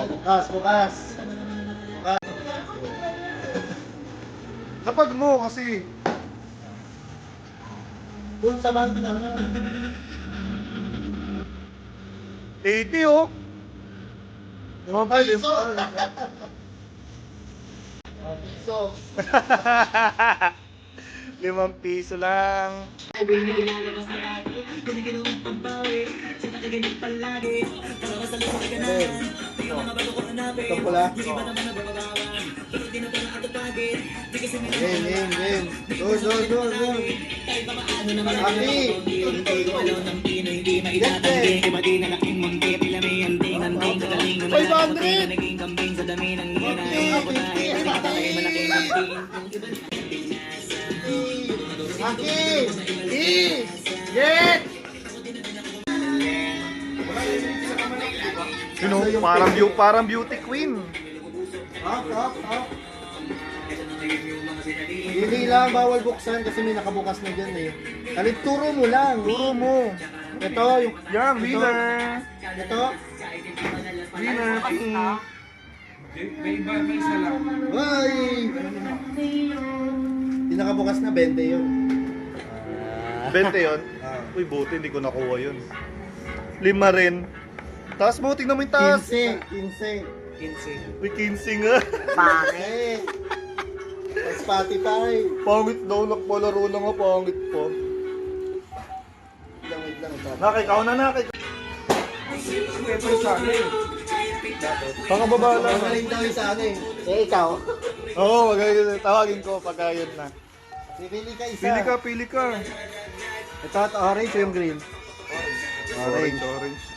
Bukas, bukas. Lapag mo kasi. Kung sa mga na. 80 oh. Naman pa din. So, 5 piso lang. ito pula. Game. Go. Happy. Get! You know, parang beauty queen. Up. Hindi lang bawal buksan kasi may nakabukas na dyan eh. Alin, turo mo lang. Turo mo. Ito, yung... Yan, ito. winner. Ito. Winner. May isa lang. Ay! Yung nakabukas na, 20 yun. 20 yun? Ah. Uy, buti hindi ko nakuha yun. 5 rin. Taas mo, tingnan mo yung taas. 15. Uy, 15 nga. Pangit. Sa Spotify. Pangit daw, nakpalaro na nga, pangit pa. Wait lang. Nakay, ikaw na nakay. Ito sa akin. Pangababa lang. Magaling daw yung sa ano eh. ikaw? Oo, magaling. Tawagin ko pagka yun na. Pili ka isa. Pili ka. Ito at orange o yung green? Orange.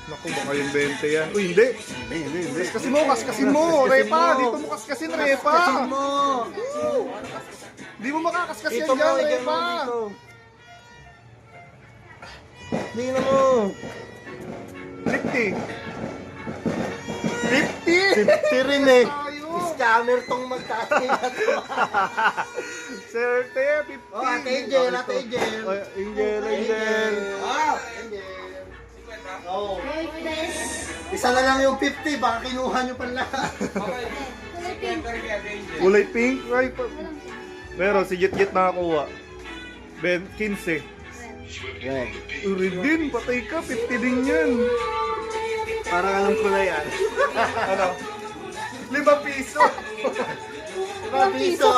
Naku, baka yung 20 yan. Uy, hindi. Hindi. Kaskasin mo. Repa. Dito mo kaskasin, Repa. Kaskasin mo. Hindi mo makakaskasin Ito mo, dyan, ikaw Repa. dito. Tingnan mo. 50. 50 rin eh. Tayo. Scammer tong magkakaya to. Sir Te, 50. Oh, Ate Angel. Oh, Angel. Ah, Angel. Oh. Isa na lang yung 50, baka kinuha nyo pa lahat. Kulay pink. Ay, meron, si Jit nakakuha. 15. Red. Uri din, patay ka. 50 din yan. Parang alam ko na yan. Ano? 5 piso. 5 piso.